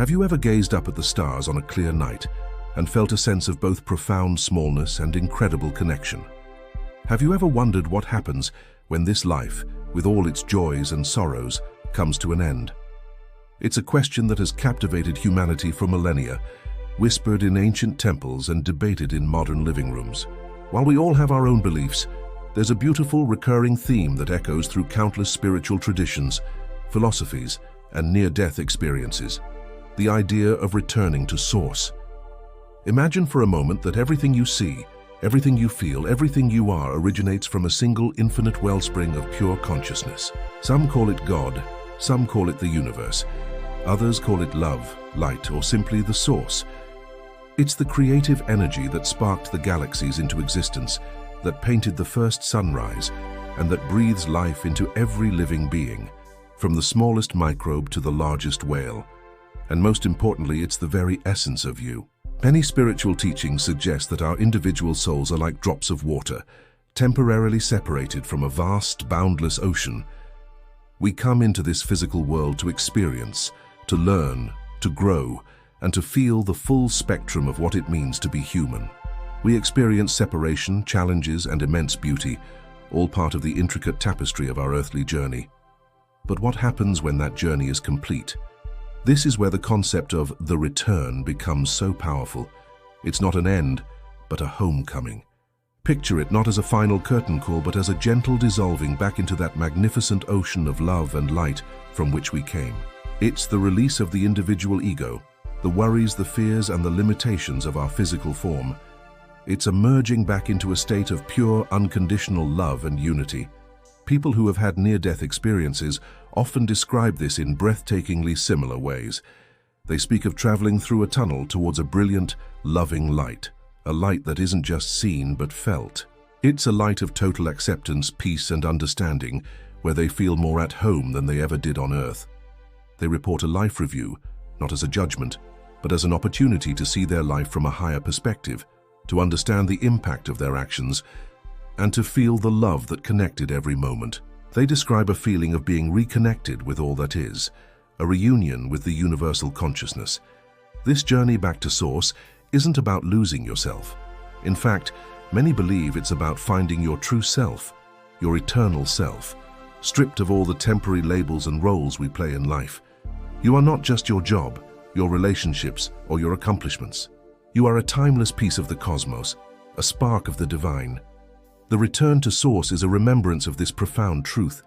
Have you ever gazed up at the stars on a clear night and felt a sense of both profound smallness and incredible connection? Have you ever wondered what happens when this life, with all its joys and sorrows, comes to an end? It's a question that has captivated humanity for millennia, whispered in ancient temples and debated in modern living rooms. While we all have our own beliefs, there's a beautiful recurring theme that echoes through countless spiritual traditions, philosophies, and near-death experiences: the idea of returning to Source. Imagine for a moment that everything you see, everything you feel, everything you are originates from a single infinite wellspring of pure consciousness. Some call it God, some call it the universe, others call it love, light, or simply the Source. It's the creative energy that sparked the galaxies into existence, that painted the first sunrise, and that breathes life into every living being, from the smallest microbe to the largest whale. And most importantly, it's the very essence of you. Many spiritual teachings suggest that our individual souls are like drops of water, temporarily separated from a vast, boundless ocean. We come into this physical world to experience, to learn, to grow, and to feel the full spectrum of what it means to be human. We experience separation, challenges, and immense beauty, all part of the intricate tapestry of our earthly journey. But what happens when that journey is complete? This is where the concept of the return becomes so powerful. It's not an end, but a homecoming. Picture it not as a final curtain call, but as a gentle dissolving back into that magnificent ocean of love and light from which we came. It's the release of the individual ego, the worries, the fears, and the limitations of our physical form. It's a merging back into a state of pure, unconditional love and unity. People who have had near-death experiences often describe this in breathtakingly similar ways. They speak of traveling through a tunnel towards a brilliant, loving light, a light that isn't just seen but felt. It's a light of total acceptance, peace, and understanding, where they feel more at home than they ever did on Earth. They report a life review, not as a judgment, but as an opportunity to see their life from a higher perspective, to understand the impact of their actions, and to feel the love that connected every moment. They describe a feeling of being reconnected with all that is, a reunion with the universal consciousness. This journey back to Source isn't about losing yourself. In fact, many believe it's about finding your true self, your eternal self, stripped of all the temporary labels and roles we play in life. You are not just your job, your relationships, or your accomplishments. You are a timeless piece of the cosmos, a spark of the divine. The return to Source is a remembrance of this profound truth.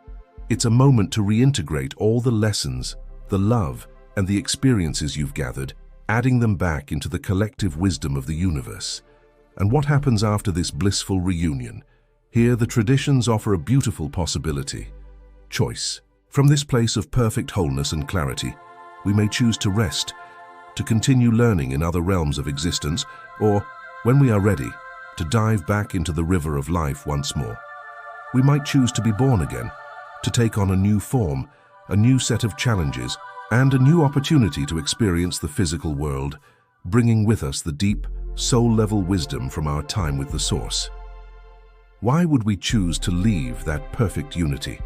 It's a moment to reintegrate all the lessons, the love, and the experiences you've gathered, adding them back into the collective wisdom of the universe. And what happens after this blissful reunion? Here, the traditions offer a beautiful possibility: choice. From this place of perfect wholeness and clarity, we may choose to rest, to continue learning in other realms of existence, or, when we are ready, to dive back into the river of life once more. We might choose to be born again, to take on a new form, a new set of challenges, and a new opportunity to experience the physical world, bringing with us the deep, soul-level wisdom from our time with the Source. Why would we choose to leave that perfect unity?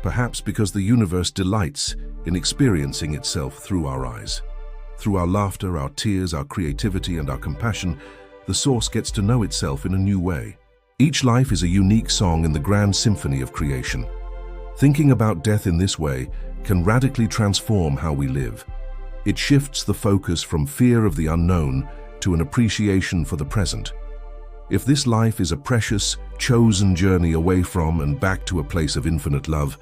Perhaps because the universe delights in experiencing itself through our eyes. Through our laughter, our tears, our creativity, and our compassion, the Source gets to know itself in a new way. Each life is a unique song in the grand symphony of creation. Thinking about death in this way can radically transform how we live. It shifts the focus from fear of the unknown to an appreciation for the present. If this life is a precious, chosen journey away from and back to a place of infinite love,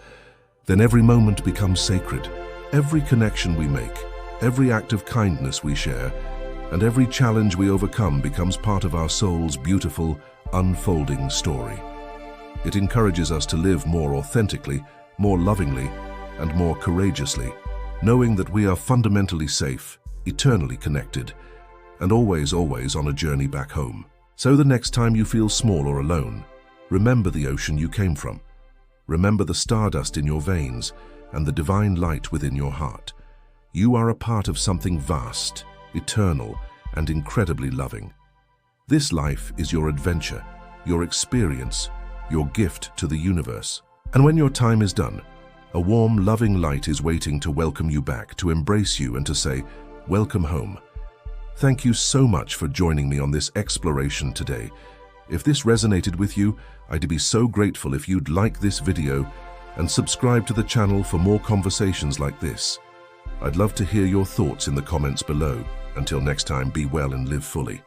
then every moment becomes sacred. Every connection we make, every act of kindness we share, and every challenge we overcome becomes part of our soul's beautiful, unfolding story. It encourages us to live more authentically, more lovingly, and more courageously, knowing that we are fundamentally safe, eternally connected, and always on a journey back home. So the next time you feel small or alone, remember the ocean you came from. Remember the stardust in your veins and the divine light within your heart. You are a part of something vast, eternal, and incredibly loving. This life is your adventure, your experience, your gift to the universe. And when your time is done, A warm, loving light is waiting to welcome you back, to embrace you and to say, welcome home. Thank you so much for joining me on this exploration today. If this resonated with you, I'd be so grateful if you'd like this video and subscribe to the channel for more conversations like this. I'd love to hear your thoughts in the comments below. Until next time, be well and live fully.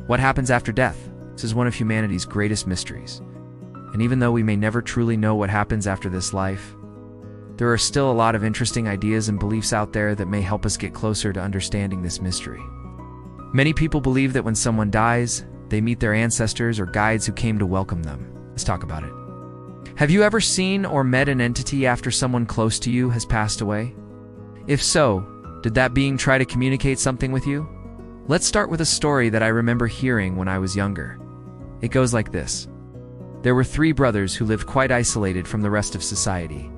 What happens after death? This is one of humanity's greatest mysteries. And even though we may never truly know what happens after this life, there are still a lot of interesting ideas and beliefs out there that may help us get closer to understanding this mystery. Many people believe that when someone dies, they meet their ancestors or guides who came to welcome them. Let's talk about it. Have you ever seen or met an entity after someone close to you has passed away? If so, did that being try to communicate something with you? Let's start with a story that I remember hearing when I was younger. It goes like this. There were 3 brothers who lived quite isolated from the rest of society.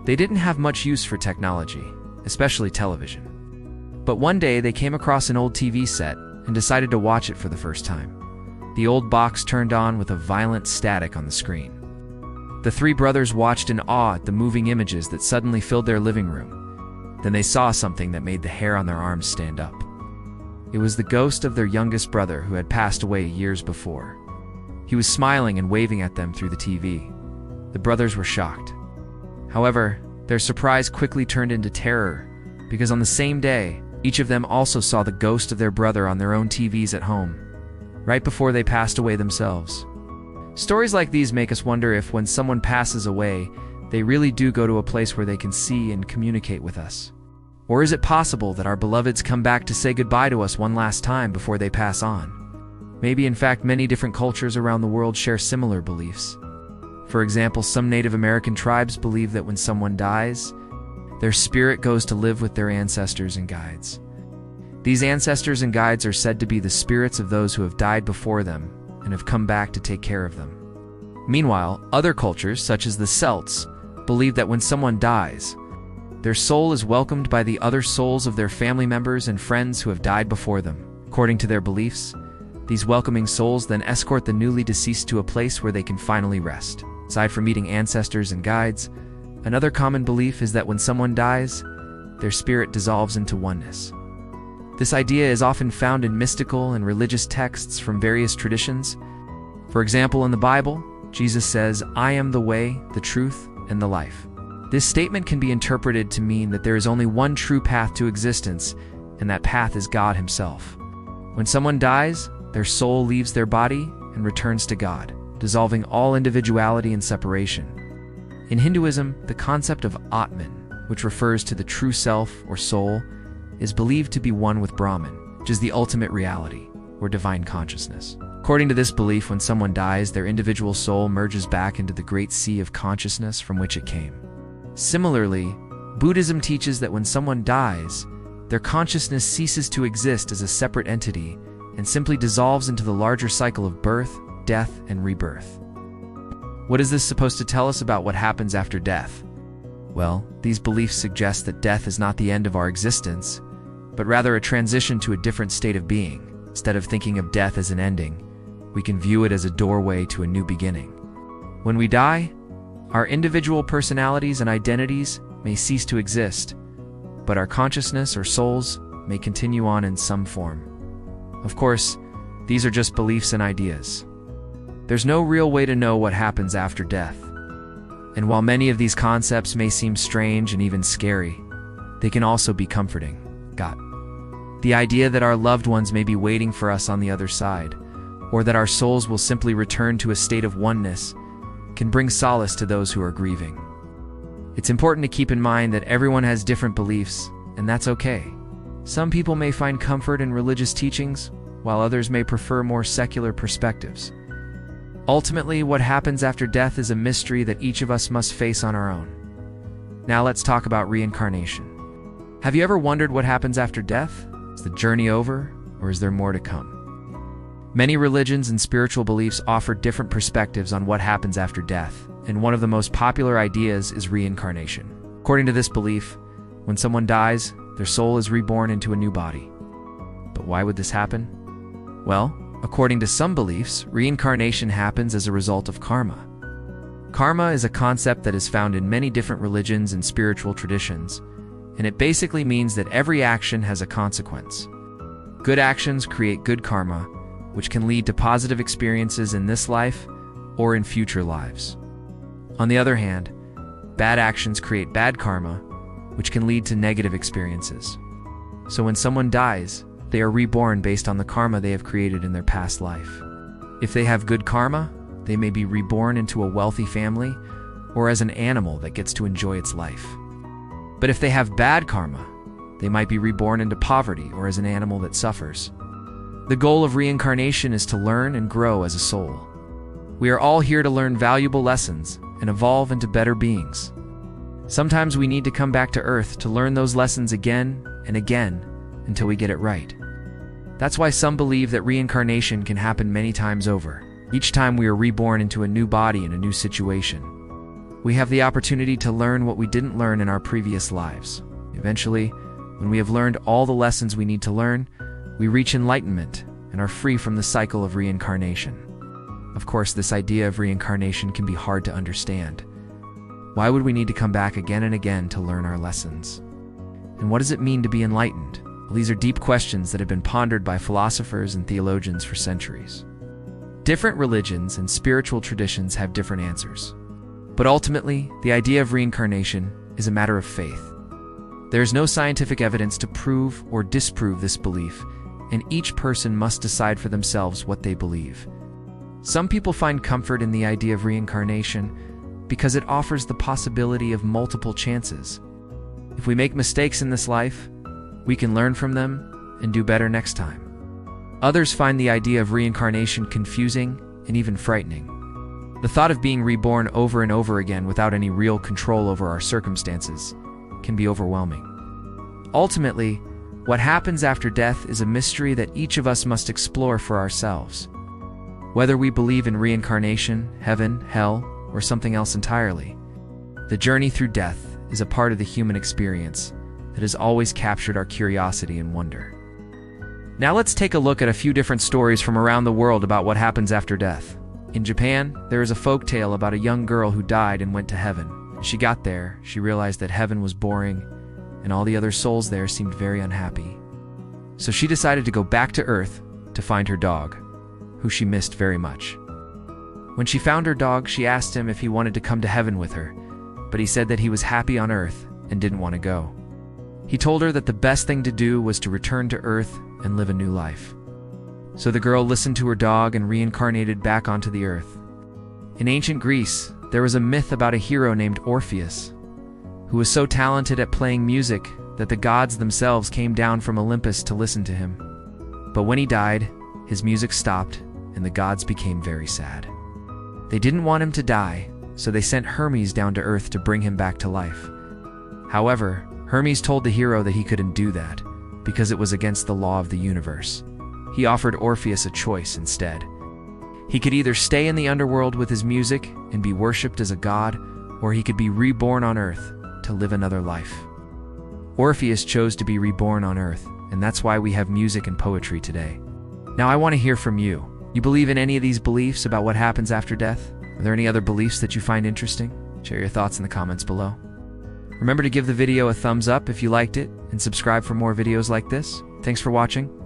They didn't have much use for technology, especially television. But one day they came across an old TV set and decided to watch it for the first time. The old box turned on with a violent static on the screen. The 3 brothers watched in awe at the moving images that suddenly filled their living room. Then they saw something that made the hair on their arms stand up. It was the ghost of their youngest brother who had passed away years before. He was smiling and waving at them through the TV. The brothers were shocked. However, their surprise quickly turned into terror, because on the same day, each of them also saw the ghost of their brother on their own TVs at home, right before they passed away themselves. Stories like these make us wonder if, when someone passes away, they really do go to a place where they can see and communicate with us. Or is it possible that our beloveds come back to say goodbye to us one last time before they pass on? Maybe, in fact, many different cultures around the world share similar beliefs. For example, some Native American tribes believe that when someone dies, their spirit goes to live with their ancestors and guides. These ancestors and guides are said to be the spirits of those who have died before them and have come back to take care of them. Meanwhile, other cultures, such as the Celts, believe that when someone dies, their soul is welcomed by the other souls of their family members and friends who have died before them. According to their beliefs, these welcoming souls then escort the newly deceased to a place where they can finally rest. Aside from meeting ancestors and guides, another common belief is that when someone dies, their spirit dissolves into oneness. This idea is often found in mystical and religious texts from various traditions. For example, in the Bible, Jesus says, "I am the way, the truth, and the life." This statement can be interpreted to mean that there is only one true path to existence, and that path is God Himself. When someone dies, their soul leaves their body and returns to God, dissolving all individuality and separation. In Hinduism, the concept of Atman, which refers to the true self or soul, is believed to be one with Brahman, which is the ultimate reality, or divine consciousness. According to this belief, when someone dies, their individual soul merges back into the great sea of consciousness from which it came. Similarly, Buddhism teaches that when someone dies, their consciousness ceases to exist as a separate entity and simply dissolves into the larger cycle of birth, death, and rebirth. What is this supposed to tell us about what happens after death? Well, these beliefs suggest that death is not the end of our existence, but rather a transition to a different state of being. Instead of thinking of death as an ending, we can view it as a doorway to a new beginning. When we die, our individual personalities and identities may cease to exist, but our consciousness or souls may continue on in some form. Of course, these are just beliefs and ideas. There's no real way to know what happens after death. And while many of these concepts may seem strange and even scary, they can also be comforting. The idea that our loved ones may be waiting for us on the other side, or that our souls will simply return to a state of oneness, can bring solace to those who are grieving. It's important to keep in mind that everyone has different beliefs, and that's okay. Some people may find comfort in religious teachings, while others may prefer more secular perspectives. Ultimately, what happens after death is a mystery that each of us must face on our own. Now let's talk about reincarnation. Have you ever wondered what happens after death? Is the journey over, or is there more to come? Many religions and spiritual beliefs offer different perspectives on what happens after death, and one of the most popular ideas is reincarnation. According to this belief, when someone dies, their soul is reborn into a new body. But why would this happen? Well, according to some beliefs, reincarnation happens as a result of karma. Karma is a concept that is found in many different religions and spiritual traditions, and it basically means that every action has a consequence. Good actions create good karma, which can lead to positive experiences in this life or in future lives. On the other hand, bad actions create bad karma, which can lead to negative experiences. So when someone dies, they are reborn based on the karma they have created in their past life. If they have good karma, they may be reborn into a wealthy family or as an animal that gets to enjoy its life. But if they have bad karma, they might be reborn into poverty or as an animal that suffers. The goal of reincarnation is to learn and grow as a soul. We are all here to learn valuable lessons and evolve into better beings. Sometimes we need to come back to Earth to learn those lessons again and again until we get it right. That's why some believe that reincarnation can happen many times over. Each time we are reborn into a new body in a new situation, we have the opportunity to learn what we didn't learn in our previous lives. Eventually, when we have learned all the lessons we need to learn, we reach enlightenment and are free from the cycle of reincarnation. Of course, this idea of reincarnation can be hard to understand. Why would we need to come back again and again to learn our lessons? And what does it mean to be enlightened? Well, these are deep questions that have been pondered by philosophers and theologians for centuries. Different religions and spiritual traditions have different answers. But ultimately, the idea of reincarnation is a matter of faith. There is no scientific evidence to prove or disprove this belief, and each person must decide for themselves what they believe. Some people find comfort in the idea of reincarnation because it offers the possibility of multiple chances. If we make mistakes in this life, we can learn from them and do better next time. Others find the idea of reincarnation confusing and even frightening. The thought of being reborn over and over again without any real control over our circumstances can be overwhelming. Ultimately, what happens after death is a mystery that each of us must explore for ourselves. Whether we believe in reincarnation, heaven, hell, or something else entirely, the journey through death is a part of the human experience that has always captured our curiosity and wonder. Now let's take a look at a few different stories from around the world about what happens after death. In Japan, there is a folk tale about a young girl who died and went to heaven. When she got there, she realized that heaven was boring and all the other souls there seemed very unhappy. So she decided to go back to Earth to find her dog, who she missed very much. When she found her dog, she asked him if he wanted to come to heaven with her, but he said that he was happy on Earth and didn't want to go. He told her that the best thing to do was to return to Earth and live a new life. So the girl listened to her dog and reincarnated back onto the Earth. In ancient Greece, there was a myth about a hero named Orpheus, who was so talented at playing music that the gods themselves came down from Olympus to listen to him. But when he died, his music stopped and the gods became very sad. They didn't want him to die, so they sent Hermes down to Earth to bring him back to life. However, Hermes told the hero that he couldn't do that, because it was against the law of the universe. He offered Orpheus a choice instead. He could either stay in the underworld with his music and be worshipped as a god, or he could be reborn on Earth to live another life. Orpheus chose to be reborn on Earth, and that's why we have music and poetry today. Now I want to hear from you. You believe in any of these beliefs about what happens after death? Are there any other beliefs that you find interesting? Share your thoughts in the comments below. Remember to give the video a thumbs up if you liked it, and subscribe for more videos like this. Thanks for watching.